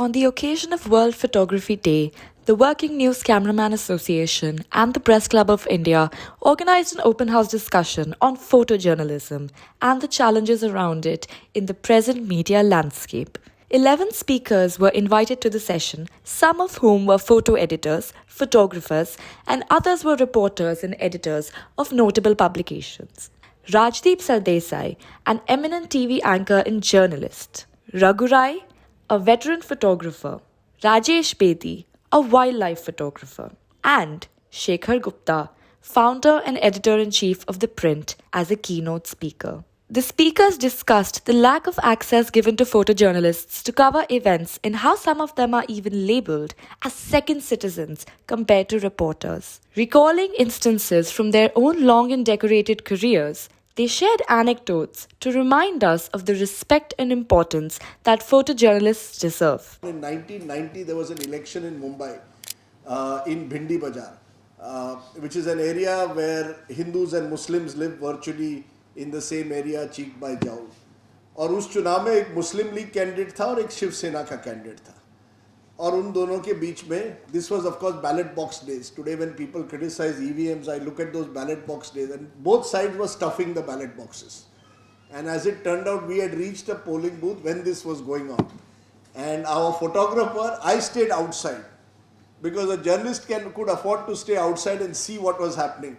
On the occasion of World Photography Day, the Working News Cameraman Association and the Press Club of India organized an open house discussion on photojournalism and the challenges around it in the present media landscape. 11 speakers were invited to the session, some of whom were photo editors, photographers, and others were reporters and editors of notable publications. Rajdeep Sardesai, an eminent TV anchor and journalist. Raghu Rai, a veteran photographer. Rajesh Bedi, a wildlife photographer. And Shekhar Gupta, founder and editor-in-chief of ThePrint, as a keynote speaker. The speakers discussed the lack of access given to photojournalists to cover events and how some of them are even labelled as second citizens compared to reporters. Recalling instances from their own long and decorated careers, they shared anecdotes to remind us of the respect and importance that photojournalists deserve. In 1990, there was an election in Mumbai, in Bhindi Bazaar, which is an area where Hindus and Muslims live virtually in the same area, cheek by jowl. और उस चुनाव में एक मुस्लिम league candidate था और एक शिवसेना का candidate था और उन दोनों के बीच में this was of course ballot box days. Today when people criticize EVMs, I look at those ballot box days and both sides were stuffing the ballot boxes. And as it turned out, we had reached a polling booth when this was going on. And our photographer, I stayed outside because a journalist could afford to stay outside and see what was happening.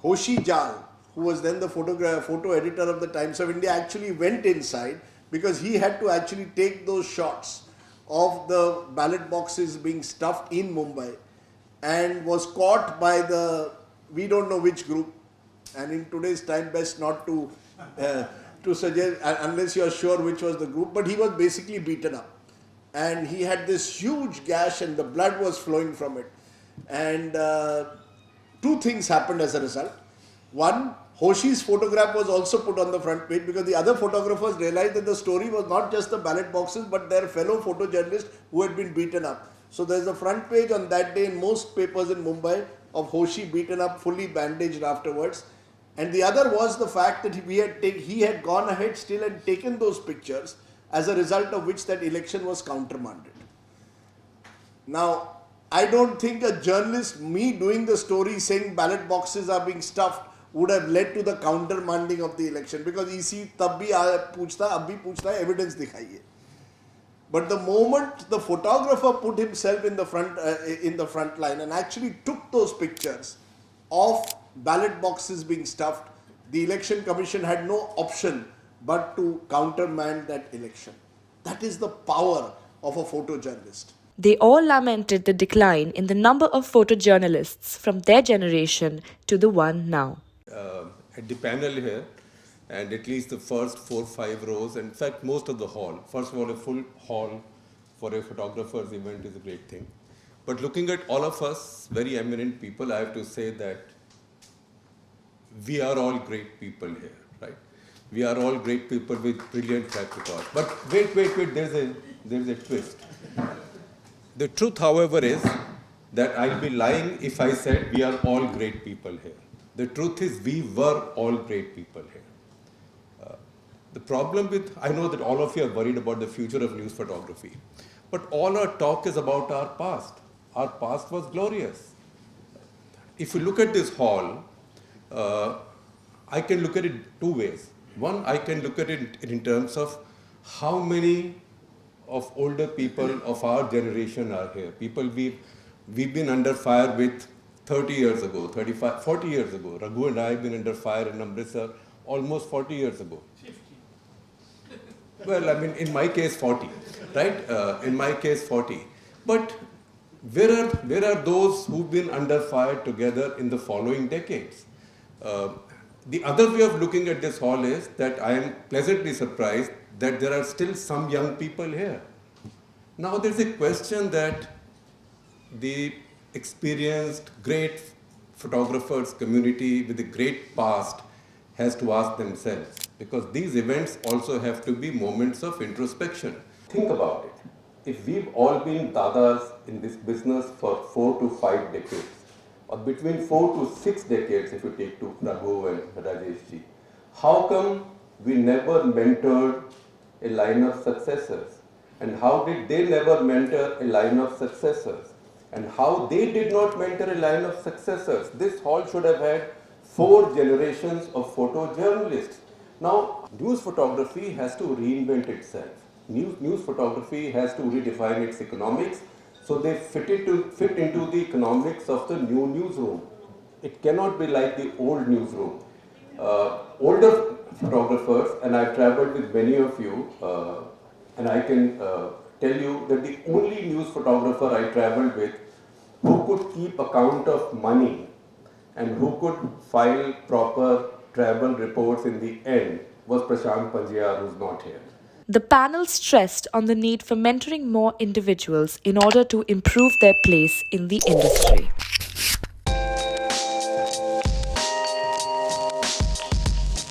Hoshi Jal, who was then the photo editor of the Times of India, actually went inside because he had to actually take those shots of the ballot boxes being stuffed in Mumbai and was caught by the, we don't know which group, and in today's time best not to suggest unless you are sure which was the group, but he was basically beaten up and he had this huge gash and the blood was flowing from it. And two things happened as a result. One, Hoshi's photograph was also put on the front page because the other photographers realized that the story was not just the ballot boxes but their fellow photojournalists who had been beaten up. So there's a front page on that day in most papers in Mumbai of Hoshi beaten up, fully bandaged afterwards. And the other was the fact that he had gone ahead still and taken those pictures, as a result of which that election was countermanded. Now, I don't think a journalist, me doing the story saying ballot boxes are being stuffed, would have led to the countermanding of the election, because EC tab bhi पूछता अब भी पूछता है evidence दिखाइए. But the moment the photographer put himself in the front line and actually took those pictures of ballot boxes being stuffed, the election commission had no option but to countermand that election. That is the power of a photojournalist. They all lamented the decline in the number of photojournalists from their generation to the one now. At the panel here, and at least the first 4-5 rows, in fact most of the hall. First of all, a full hall for a photographer's event is a great thing. But looking at all of us, very eminent people, I have to say that we are all great people here, right? We are all great people with brilliant track records. But wait, there's a twist. The truth, however, is that I'll be lying if I said we are all great people here. The truth is we were all great people here. The problem with, I know that all of you are worried about the future of news photography, but all our talk is about our past. Our past was glorious. If you look at this hall, I can look at it two ways. One, I can look at it in terms of how many of older people of our generation are here. People we've been under fire with 30 years ago, 35, 40 years ago. Raghu and I have been under fire in Amritsar almost 40 years ago. 50. Well, I mean, in my case, 40, right? In my case, 40. But where are those who've been under fire together in the following decades? The other way of looking at this hall is that I am pleasantly surprised that there are still some young people here. Now there's a question that the experienced, great photographers community with a great past has to ask themselves, because these events also have to be moments of introspection. Think about it. If we've all been dadas in this business for 4 to 5 decades, or between 4 to 6 decades if you take to Raghu and Rajesh ji, how come we never mentored a line of successors? and how did they never mentor a line of successors, and how they did not mentor a line of successors. This hall should have had 4 generations of photojournalists. Now, news photography has to reinvent itself. News photography has to redefine its economics, so they fit into the economics of the new newsroom. It cannot be like the old newsroom. Older photographers, and I've traveled with many of you, and I can tell you that the only news photographer I traveled with who could keep account of money and who could file proper travel reports in the end was Prashant Panjiyar, who's not here. The panel stressed on the need for mentoring more individuals in order to improve their place in the industry.